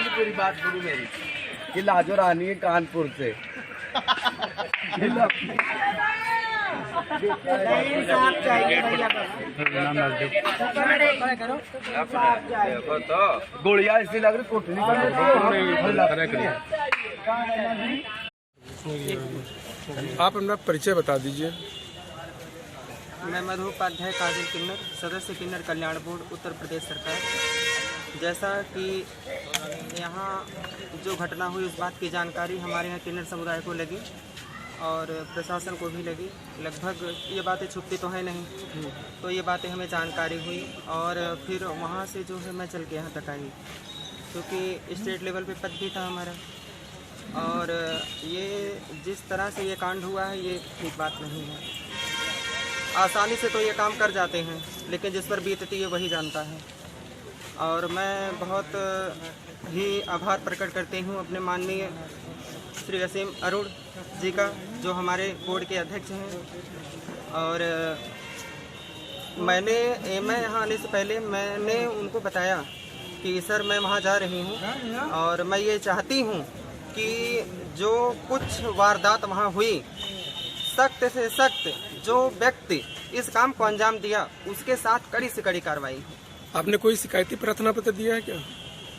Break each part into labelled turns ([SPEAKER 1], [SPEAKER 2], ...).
[SPEAKER 1] पहले पूरी बात शुरू मेरी कि लाजो रानी है कानपुर से। गोलियां इसलिए लग रही कोठनी
[SPEAKER 2] आप अपना परिचय बता दीजिए।
[SPEAKER 3] मैं मधु उपाध्याय काजल किन्नर, सदस्य किन्नर कल्याण बोर्ड, उत्तर प्रदेश सरकार। जैसा कि यहाँ जो घटना हुई उस बात की जानकारी हमारे यहाँ किन्नर समुदाय को लगी और प्रशासन को भी लगी। लगभग ये बातें छुपती तो है नहीं, तो ये बातें हमें जानकारी हुई और फिर वहाँ से जो है मैं चल के यहाँ तक आई, क्योंकि स्टेट लेवल पे पद भी था हमारा। और ये जिस तरह से ये कांड हुआ है ये ठीक बात नहीं है। आसानी से तो ये काम कर जाते हैं, लेकिन जिस पर बीतती है वही जानता है। और मैं बहुत ही आभार प्रकट करती हूँ अपने माननीय श्री असीम अरुण जी का, जो हमारे बोर्ड के अध्यक्ष हैं। और मैं यहाँ आने से पहले मैंने उनको बताया कि सर मैं वहाँ जा रही हूँ और मैं ये चाहती हूँ कि जो कुछ वारदात वहाँ हुई, सख्त से सख्त जो व्यक्ति इस काम को अंजाम दिया उसके साथ कड़ी से कड़ी कार्रवाई हो।
[SPEAKER 2] आपने कोई शिकायती प्रार्थना पत्र दिया है क्या?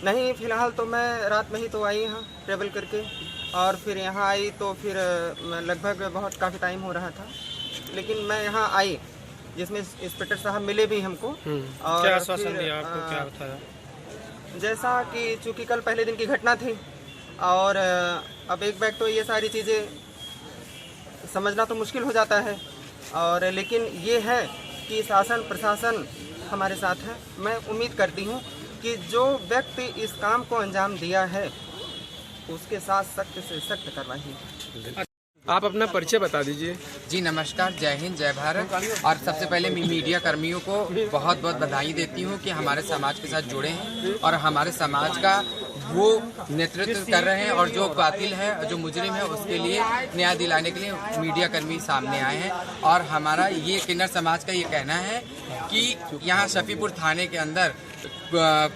[SPEAKER 3] नहीं, फिलहाल तो मैं रात में ही तो आई यहाँ ट्रेवल करके, और फिर यहाँ आई तो फिर लगभग बहुत काफ़ी टाइम हो रहा था, लेकिन मैं यहाँ आई जिसमें इंस्पेक्टर साहब मिले भी हमको। और
[SPEAKER 2] क्या आश्वासन दिया आपको, क्या बताया?
[SPEAKER 3] जैसा कि चूँकि कल पहले दिन की घटना थी और अब एक बैग तो ये सारी चीज़ें समझना तो मुश्किल हो जाता है, और लेकिन ये है कि शासन प्रशासन हमारे साथ है। मैं उम्मीद करती हूँ कि जो व्यक्ति इस काम को अंजाम दिया है उसके साथ सख्त से सख्त कार्रवाई होगी।
[SPEAKER 2] आप अपना परिचय बता दीजिए।
[SPEAKER 4] जी नमस्कार, जय हिंद, जय भारत। और सबसे पहले मीडिया कर्मियों को बहुत बहुत बधाई देती हूँ कि हमारे समाज के साथ जुड़े हैं और हमारे समाज का वो नेतृत्व कर रहे हैं, और जो कातिल है, जो मुजरिम है, उसके लिए न्याय दिलाने के लिए मीडिया कर्मी सामने आए हैं। और हमारा ये किन्नर समाज का ये कहना है कि यहाँ शफीपुर थाने के अंदर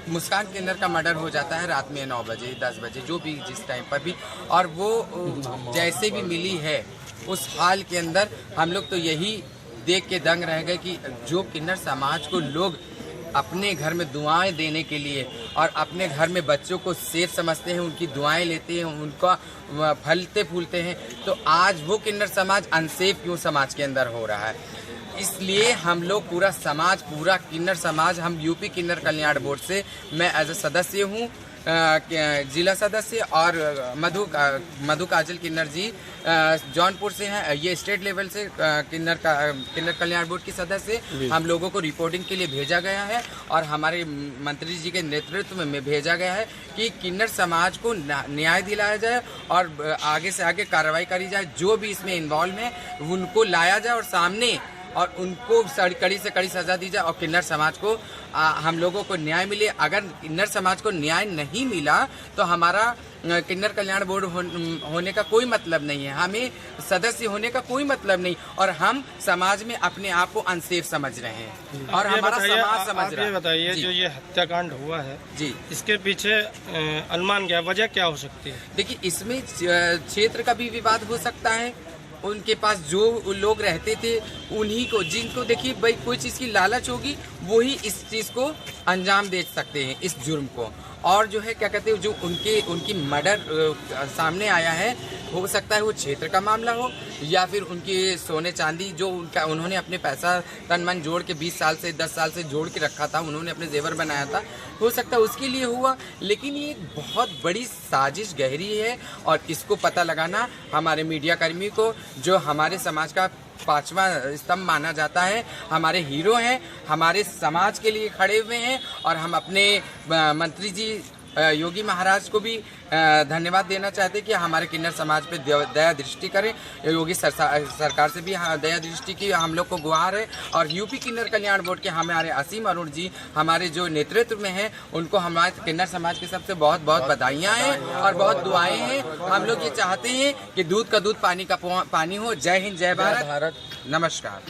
[SPEAKER 4] मुस्कान किन्नर का मर्डर हो जाता है रात में 9 बजे 10 बजे, जो भी जिस टाइम पर भी, और वो जैसे भी मिली है उस हाल के अंदर हम लोग तो यही देख के दंग रह गए कि जो किन्नर समाज को लोग अपने घर में दुआएं देने के लिए और अपने घर में बच्चों को सेफ समझते हैं, उनकी दुआएं लेते हैं, उनका फलते फूलते हैं, तो आज वो किन्नर समाज अनसेफ क्यों समाज के अंदर हो रहा है। इसलिए हम लोग पूरा समाज, पूरा किन्नर समाज, हम यूपी किन्नर कल्याण बोर्ड से, मैं एज ए सदस्य हूँ, जिला सदस्य, और मधु काजल किन्नर जी जौनपुर से हैं, ये स्टेट लेवल से किन्नर कल्याण बोर्ड की सदस्य। हम लोगों को रिपोर्टिंग के लिए भेजा गया है और हमारे मंत्री जी के नेतृत्व में भेजा गया है कि किन्नर समाज को न्याय दिलाया जाए और आगे से आगे कार्रवाई करी जाए। जो भी इसमें इन्वॉल्व है उनको लाया जाए और सामने, और उनको कड़ी से कड़ी सजा दी जाए और किन्नर समाज को हम लोगों को न्याय मिले। अगर किन्नर समाज को न्याय नहीं मिला तो हमारा किन्नर कल्याण बोर्ड होने का कोई मतलब नहीं है, हमें सदस्य होने का कोई मतलब नहीं, और हम समाज में अपने आप को अनसेफ समझ रहे हैं और हमारा समाज समझ रहा है।
[SPEAKER 5] ये बताइए, जो ये हत्याकांड हुआ है
[SPEAKER 4] जी,
[SPEAKER 5] इसके पीछे अनुमान क्या, वजह क्या हो सकती है?
[SPEAKER 4] देखिए, इसमें क्षेत्र का भी विवाद हो सकता है। उनके पास जो लोग रहते थे उन्हीं को, जिनको देखिए भाई कोई चीज़ की लालच होगी, वही इस चीज़ को अंजाम दे सकते हैं, इस जुर्म को। और जो है क्या कहते हैं, जो उनकी मर्डर सामने आया है, हो सकता है वो क्षेत्र का मामला हो या फिर उनकी सोने चांदी जो उन्होंने अपने पैसा तन मन जोड़ के 20 साल से 10 साल से जोड़ के रखा था, उन्होंने अपने जेवर बनाया था, हो सकता है उसके लिए हुआ। लेकिन ये एक बहुत बड़ी साजिश गहरी है और इसको पता लगाना हमारे मीडिया कर्मी को, जो हमारे समाज का 5वां स्तंभ माना जाता है, हमारे हीरो हैं, हमारे समाज के लिए खड़े हुए हैं, और हम अपने मंत्री जी योगी महाराज को भी धन्यवाद देना चाहते हैं कि हमारे किन्नर समाज पे दया दृष्टि करें। योगी सरकार से भी दया दृष्टि की हम लोग को गुहार है, और यूपी किन्नर कल्याण बोर्ड के हमारे असीम अरुण जी हमारे जो नेतृत्व में हैं, उनको हमारे किन्नर समाज के सबसे बहुत बहुत बधाइयाँ हैं और बहुत दुआएं हैं। हम लोग ये चाहते हैं कि दूध का दूध, पानी का पानी हो। जय हिंद, जय भारत, नमस्कार।